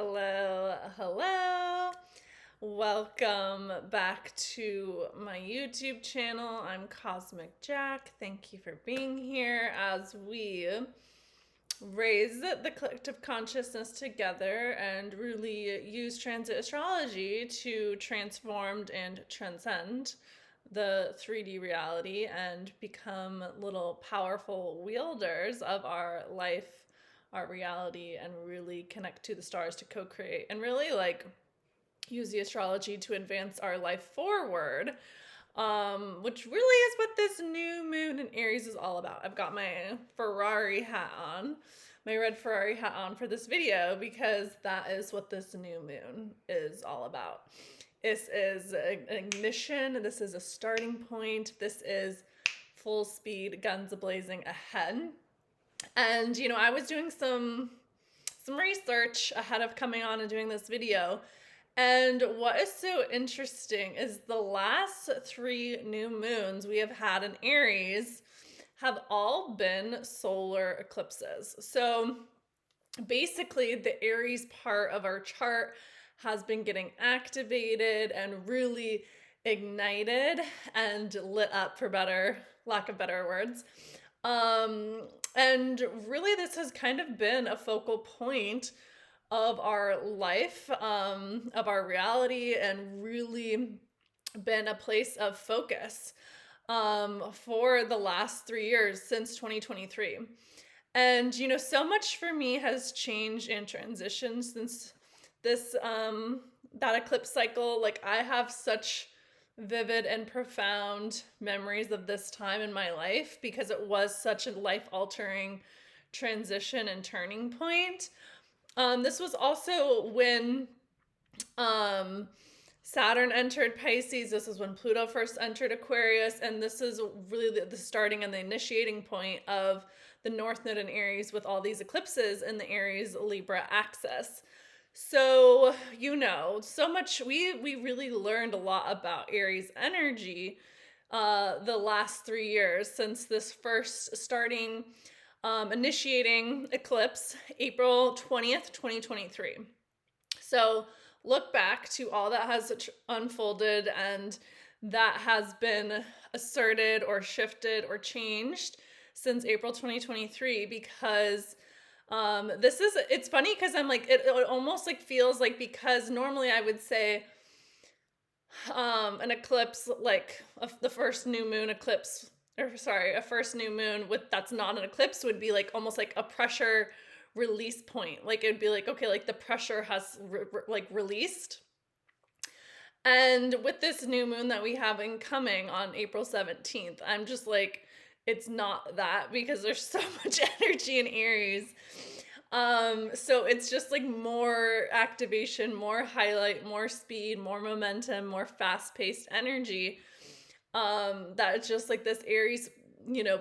Hello, hello. Welcome back to my YouTube channel. I'm Cosmic Jack. Thank you for being here as we raise the collective consciousness together and really use transit astrology to transform and transcend the 3D reality and become little powerful wielders of our life, our reality, and really connect to the stars to co-create and really use the astrology to advance our life forward, which really is what this new moon in Aries is all about. I've got my Ferrari hat on, my red Ferrari hat on for this video because that is what this new moon is all about. This is an ignition. This is a starting point. This is full speed, guns a-blazing ahead. And, I was doing some research ahead of coming on and doing this video. And what is so interesting is the last 3 new moons we have had in Aries have all been solar eclipses. So basically, the Aries part of our chart has been getting activated and really ignited and lit up, for lack of better words. And really, this has kind of been a focal point of our life, of our reality, and really been a place of focus for the last 3 years since 2023. And, so much for me has changed and transitioned since this, that eclipse cycle. Like, I have such vivid and profound memories of this time in my life because it was such a life-altering transition and turning point. This was also when Saturn entered Pisces. This is when Pluto first entered Aquarius. And this is really the starting and the initiating point of the North Node in Aries with all these eclipses in the Aries Libra axis. So, so much, we really learned a lot about Aries energy the last 3 years since this first starting initiating eclipse, April 20th, 2023. So look back to all that has unfolded and that has been asserted or shifted or changed since April 2023 because it's funny because I'm like, it almost like feels like, because normally I would say an eclipse, like the first new moon eclipse, a first new moon that's not an eclipse would be like almost like a pressure release point. Like it would be like, okay, like the pressure has released. And with this new moon that we have incoming on April 17th, I'm just like, it's not that because there's so much energy in Aries. So it's just like more activation, more highlight, more speed, more momentum, more fast-paced energy. That it's just like this Aries,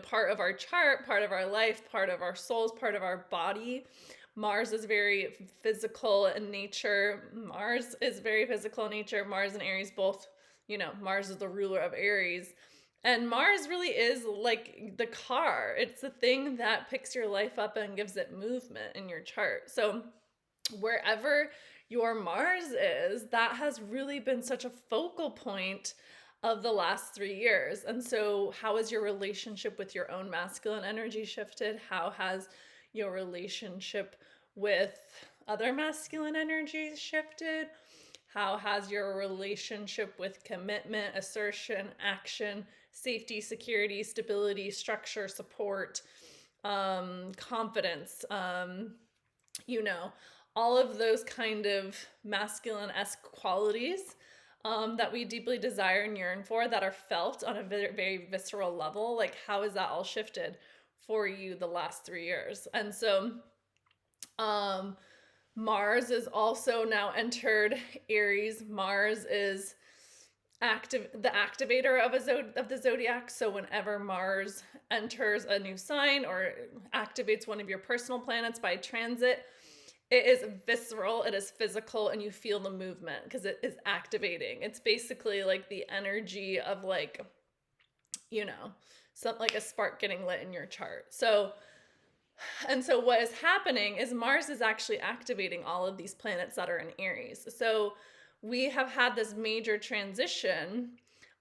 part of our chart, part of our life, part of our souls, part of our body. Mars is very physical in nature. Mars and Aries both, Mars is the ruler of Aries. And Mars really is like the car. It's the thing that picks your life up and gives it movement in your chart. So wherever your Mars is, that has really been such a focal point of the last 3 years. And so how has your relationship with your own masculine energy shifted? How has your relationship with other masculine energies shifted? How has your relationship with commitment, assertion, action, safety, security, stability, structure, support, confidence, all of those kind of masculine-esque qualities that we deeply desire and yearn for, that are felt on a very, very visceral level, like how has that all shifted for you the last 3 years? And so Mars is also now entered Aries. Mars is the activator of the zodiac. So whenever Mars enters a new sign or activates one of your personal planets by transit, it is visceral, it is physical, and you feel the movement because it is activating. It's basically like the energy of something like a spark getting lit in your chart. So And so what is happening is Mars is actually activating all of these planets that are in Aries. So we have had this major transition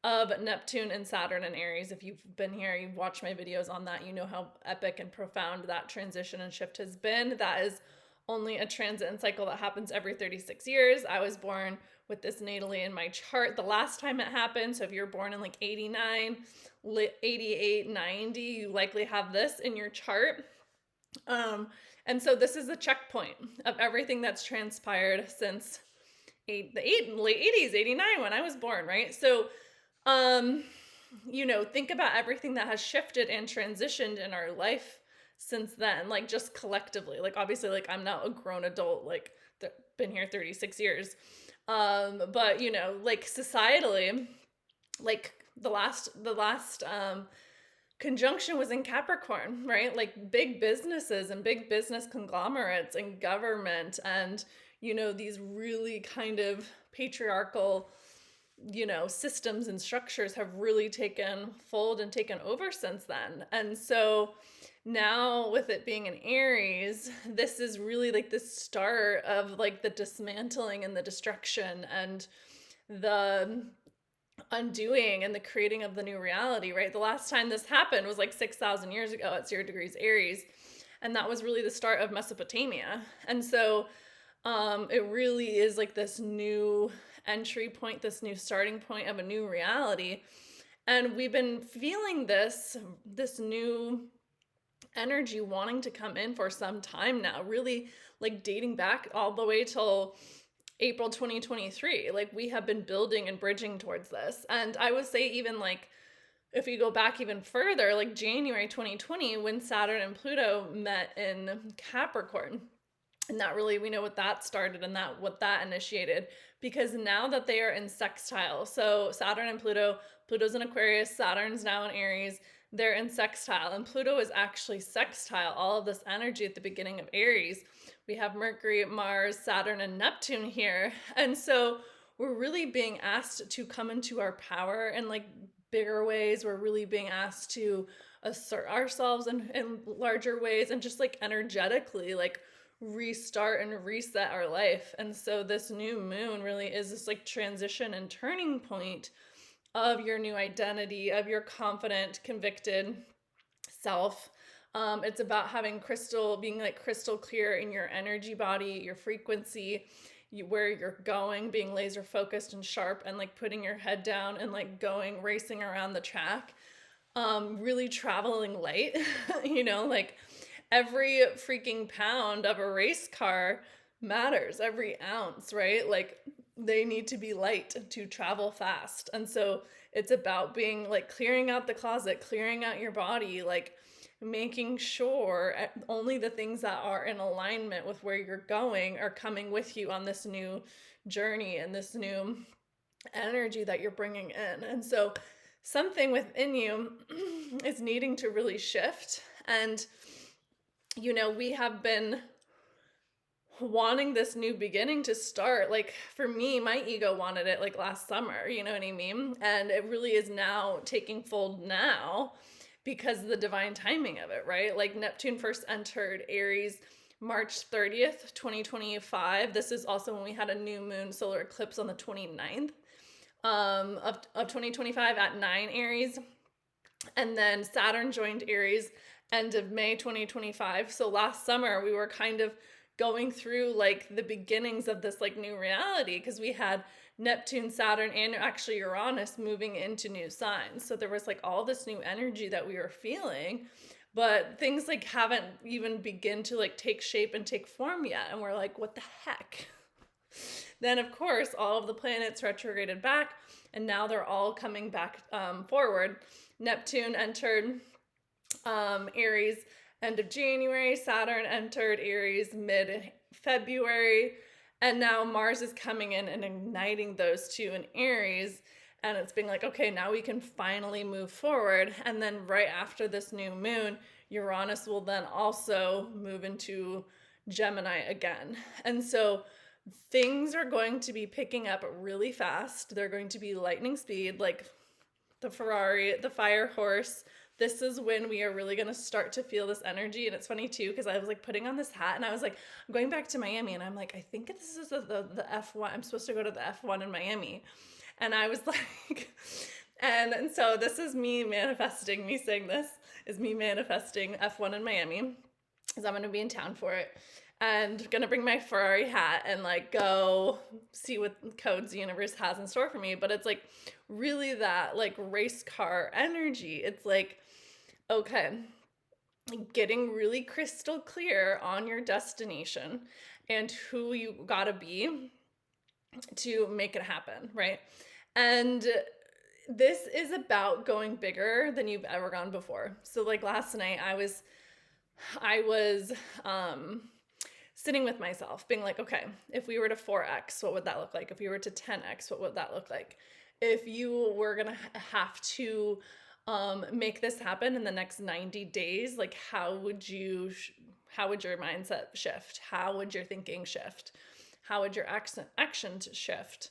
of Neptune and Saturn and Aries. If you've been here, you've watched my videos on that, you know how epic and profound that transition and shift has been. That is only a transit and cycle that happens every 36 years. I was born with this natally in my chart the last time it happened. So if you're born in like 89, 88, 90, you likely have this in your chart. And so this is the checkpoint of everything that's transpired since late 80s, 89 when I was born, right? So, think about everything that has shifted and transitioned in our life since then, like just collectively. Like obviously, like I'm not a grown adult, like been here 36 years. But like societally, like the last conjunction was in Capricorn, right? Like big businesses and big business conglomerates and government and, these really kind of patriarchal, systems and structures have really taken fold and taken over since then. And so now with it being in Aries, this is really like the start of like the dismantling and the destruction and the undoing and the creating of the new reality, right? The last time this happened was like 6,000 years ago at 0 degrees Aries. And that was really the start of Mesopotamia. And so it really is like this new entry point, this new starting point of a new reality. And we've been feeling this new energy wanting to come in for some time now, really like dating back all the way till April 2023. Like we have been building and bridging towards this. And I would say even like if you go back even further, like January 2020 when Saturn and Pluto met in Capricorn. And that really, we know what that started and what that initiated, because now that they are in sextile, so Saturn and Pluto's in Aquarius, Saturn's now in Aries, they're in sextile, and Pluto is actually sextile, all of this energy at the beginning of Aries. We have Mercury, Mars, Saturn, and Neptune here. And so we're really being asked to come into our power in like bigger ways. We're really being asked to assert ourselves in larger ways, and just like energetically, like restart and reset our life. And so this new moon really is this like transition and turning point of your new identity, of your confident, convicted self. It's about being like crystal clear in your energy body, your frequency, where you're going, being laser focused and sharp, and like putting your head down and like racing around the track. Really traveling light, like every freaking pound of a race car matters, every ounce, right? Like they need to be light to travel fast. And so it's about being like clearing out the closet, clearing out your body, like making sure only the things that are in alignment with where you're going are coming with you on this new journey and this new energy that you're bringing in. And so something within you is needing to really shift. And we have been wanting this new beginning to start. Like for me, my ego wanted it like last summer, you know what I mean? And it really is now taking fold now because of the divine timing of it, right? Like Neptune first entered Aries March 30th, 2025. This is also when we had a new moon solar eclipse on the 29th of 2025 at 9 Aries. And then Saturn joined Aries end of May 2025. So last summer we were kind of going through like the beginnings of this like new reality, because we had Neptune, Saturn, and actually Uranus moving into new signs. So there was like all this new energy that we were feeling, but things like haven't even begin to like take shape and take form yet. And we're like, what the heck? Then of course all of the planets retrograded back, and now they're all coming back forward. Neptune entered Aries end of January, Saturn entered Aries mid-February, and now Mars is coming in and igniting those two in Aries, and it's being like, okay, now we can finally move forward. And then right after this new moon, Uranus will then also move into Gemini again. And so things are going to be picking up really fast. They're going to be lightning speed, like the Ferrari, the fire horse, this is when we are really going to start to feel this energy. And it's funny too, because I was like putting on this hat and I was like, I'm going back to Miami, and I'm like, I think this is the F1. I'm supposed to go to the F1 in Miami. And I was like, and so this is me manifesting, me saying this is me manifesting F1 in Miami, because I'm going to be in town for it. And gonna bring my Ferrari hat and like go see what codes the universe has in store for me. But it's like really that like race car energy. It's like, okay, getting really crystal clear on your destination and who you gotta be to make it happen, right? And this is about going bigger than you've ever gone before. So like last night I was sitting with myself being like, okay, if we were to 4x, what would that look like? If we were to 10x, what would that look like? If you were gonna have to make this happen in the next 90 days, like how would your mindset shift? How would your thinking shift? How would your actions shift?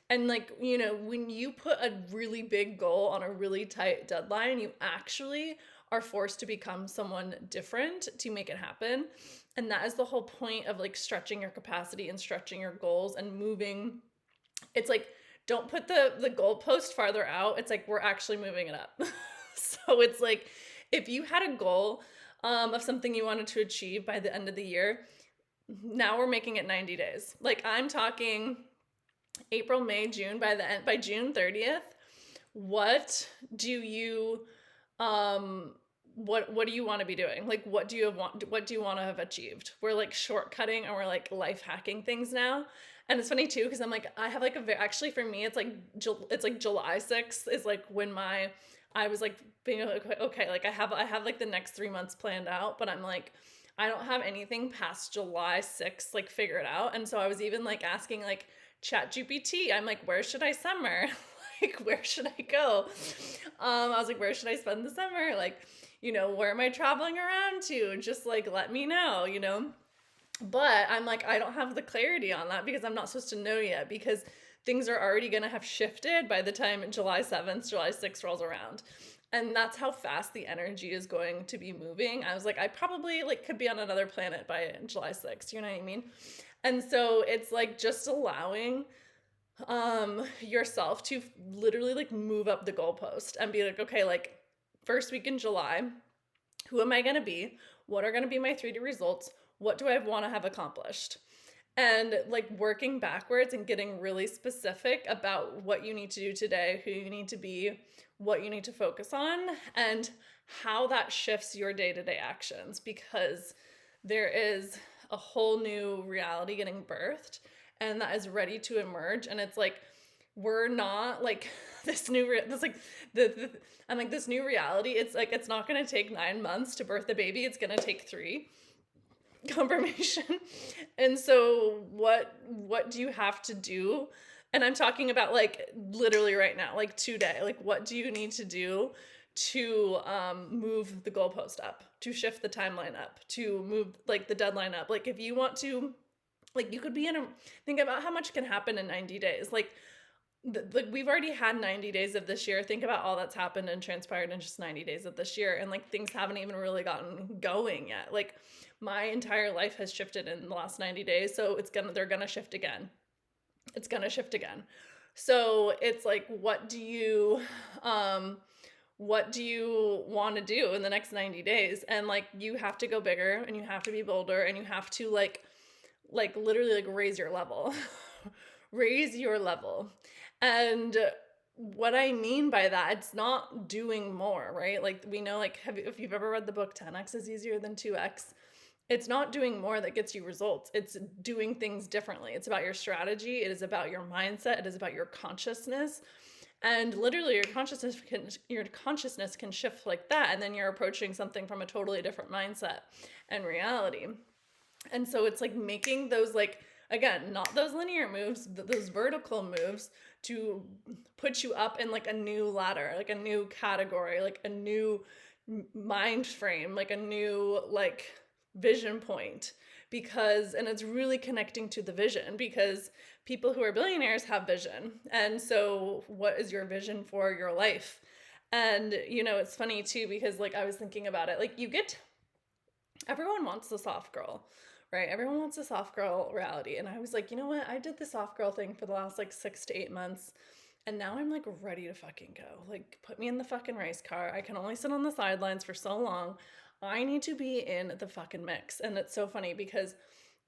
And like, you know, when you put a really big goal on a really tight deadline, you actually are forced to become someone different to make it happen. And that is the whole point of like stretching your capacity and stretching your goals and moving. It's like, don't put the goalpost farther out. It's like, we're actually moving it up. So it's like, if you had a goal of something you wanted to achieve by the end of the year, now we're making it 90 days. Like I'm talking April, May, June, by June 30th, what do you what do you want to be doing? Like what do you want to have achieved? We're like shortcutting and we're like life hacking things now. And it's funny too because I'm like I have like actually for me it's like July 6th is like when I was like being like okay, like I have like the next 3 months planned out, but I'm like I don't have anything past July 6th like figured out. And so I was even like asking like ChatGPT, I'm like, where should I summer? Like, where should I go? I was like, where should I spend the summer? Like, you know, where am I traveling around to? Just like, let me know, you know? But I'm like, I don't have the clarity on that because I'm not supposed to know yet because things are already going to have shifted by the time July 7th, July 6th rolls around. And that's how fast the energy is going to be moving. I was like, I probably like could be on another planet by July 6th, you know what I mean? And so it's like just allowing yourself to literally like move up the goalpost and be like, okay, like first week in July, who am I going to be? What are going to be my 3D results? What do I want to have accomplished? And like working backwards and getting really specific about what you need to do today, who you need to be, what you need to focus on, and how that shifts your day-to-day actions, because there is a whole new reality getting birthed and that is ready to emerge. And it's like we're not like this new I'm like this new reality, it's like it's not going to take 9 months to birth the baby, it's going to take 3. Confirmation. And so what do you have to do? And I'm talking about like literally right now, like today, like what do you need to do to move the goalpost up, to shift the timeline up, to move like the deadline up? Like if you want to, like you could be think about how much can happen in 90 days. Like we've already had 90 days of this year. Think about all that's happened and transpired in just 90 days of this year. And like things haven't even really gotten going yet. Like my entire life has shifted in the last 90 days. So they're gonna shift again. It's gonna shift again. So it's like, what do you want to do in the next 90 days? And like, you have to go bigger and you have to be bolder and you have to like literally like raise your level, raise your level. And what I mean by that, it's not doing more, right? Like we know, like if you've ever read the book 10x is easier than 2x, it's not doing more that gets you results. It's doing things differently. It's about your strategy. It is about your mindset. It is about your consciousness. And literally your consciousness can shift like that. And then you're approaching something from a totally different mindset and reality. And so it's like making those, like, again, not those linear moves, those vertical moves to put you up in like a new ladder, like a new category, like a new mind frame, like a new like vision point. And it's really connecting to the vision, because people who are billionaires have vision. And so what is your vision for your life? And, you know, it's funny too, because like I was thinking about it, like everyone wants the soft girl, right? Everyone wants a soft girl reality. And I was like, you know what? I did the soft girl thing for the last like 6 to 8 months. And now I'm like ready to fucking go. Like, put me in the fucking race car. I can only sit on the sidelines for so long. I need to be in the fucking mix. And it's so funny because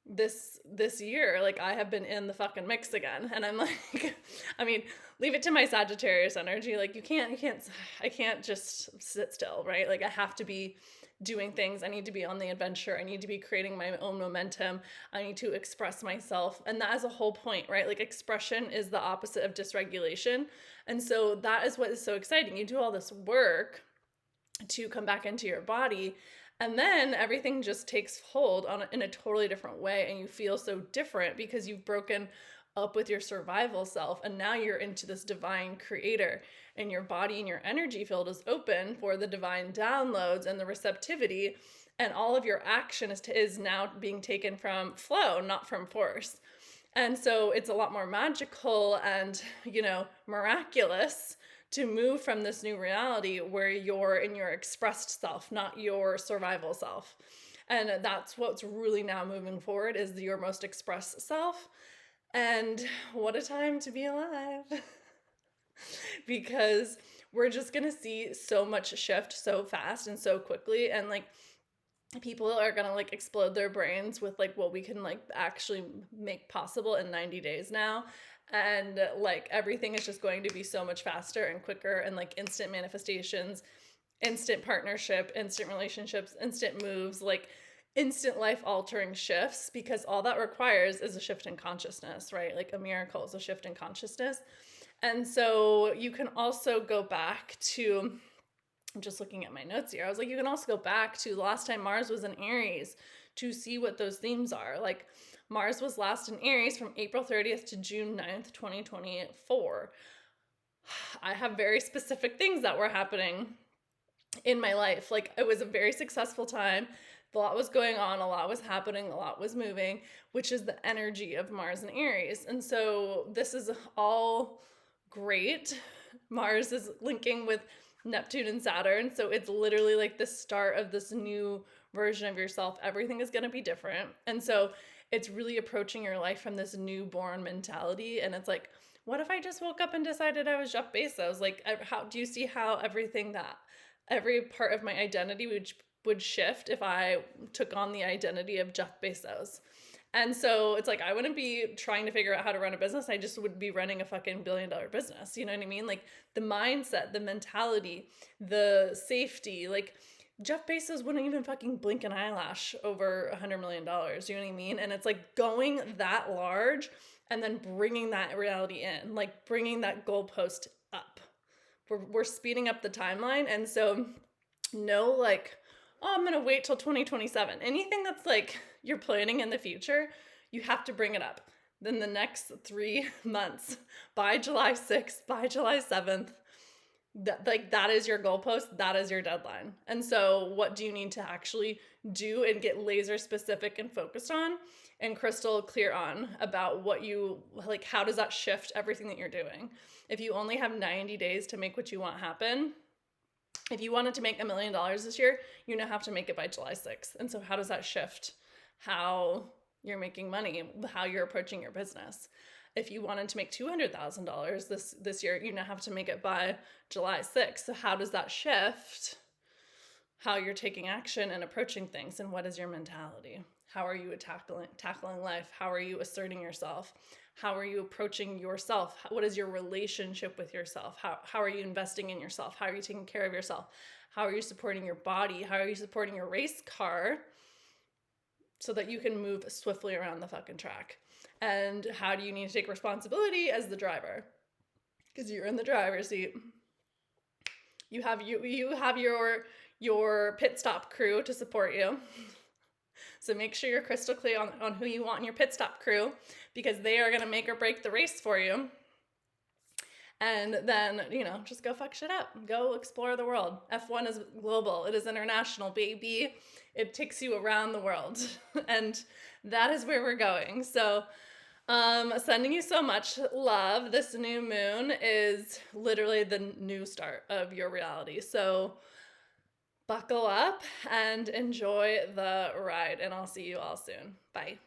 this year, like, I have been in the fucking mix again. And I'm like, I mean, leave it to my Sagittarius energy. Like, I can't just sit still, right? Like, I have to be doing things. I need to be on the adventure. I need to be creating my own momentum. I need to express myself. And that is a whole point, right? Like, expression is the opposite of dysregulation. And so that is what is so exciting. You do all this work to come back into your body, and then everything just takes hold in a totally different way, and you feel so different because you've broken up with your survival self, and now you're into this divine creator, and your body and your energy field is open for the divine downloads and the receptivity, and all of your action is now being taken from flow, not from force. And so it's a lot more magical and, you know, miraculous to move from this new reality where you're in your expressed self, not your survival self. And that's what's really now moving forward, is your most expressed self. And what a time to be alive. Because we're just going to see so much shift so fast and so quickly. And like, people are gonna like explode their brains with like what we can like actually make possible in 90 days now. And like everything is just going to be so much faster and quicker, and like instant manifestations, instant partnership, instant relationships, instant moves, like instant life altering shifts, because all that requires is a shift in consciousness, right? Like a miracle is a shift in consciousness. And so you can also go back to, I'm just looking at my notes here. I was like, you can also go back to the last time Mars was in Aries to see what those themes are. Like, Mars was last in Aries from April 30th to June 9th, 2024. I have very specific things that were happening in my life. Like, it was a very successful time. A lot was going on, a lot was happening, a lot was moving, which is the energy of Mars and Aries. And so this is all great. Mars is linking with Neptune and Saturn. So it's literally like the start of this new version of yourself. Everything is going to be different. And so it's really approaching your life from this newborn mentality. And it's like, what if I just woke up and decided I was Jeff Bezos? Like, how do you see how every part of my identity would shift if I took on the identity of Jeff Bezos? And so it's like, I wouldn't be trying to figure out how to run a business. I just would be running a fucking $1 billion business. You know what I mean? Like, the mindset, the mentality, the safety, like, Jeff Bezos wouldn't even fucking blink an eyelash over $100 million. You know what I mean? And it's like going that large and then bringing that reality in, like bringing that goalpost up. We're speeding up the timeline. And so no, like, oh, I'm going to wait till 2027. Anything that's like you're planning in the future, you have to bring it up. Then the next 3 months, by July 6th, by July 7th, that is your goalpost, that is your deadline. And so what do you need to actually do and get laser specific and focused on and crystal clear on about what you like? How does that shift everything that you're doing? If you only have 90 days to make what you want happen, if you wanted to make $1 million this year, you now have to make it by July 6th. And so how does that shift how you're making money, how you're approaching your business? If you wanted to make $200,000 this year, you now have to make it by July 6th. So how does that shift how you're taking action and approaching things? And what is your mentality? How are you tackling life? How are you asserting yourself? How are you approaching yourself? What is your relationship with yourself? How are you investing in yourself? How are you taking care of yourself? How are you supporting your body? How are you supporting your race car so that you can move swiftly around the fucking track? And how do you need to take responsibility as the driver? Because you're in the driver's seat. You have your pit stop crew to support you. So make sure you're crystal clear on who you want in your pit stop crew, because they are going to make or break the race for you. And then, just go fuck shit up. Go explore the world. F1 is global. It is international, baby. It takes you around the world. And that is where we're going. So Sending you so much love. This new moon is literally the new start of your reality. So buckle up and enjoy the ride, and I'll see you all soon. Bye.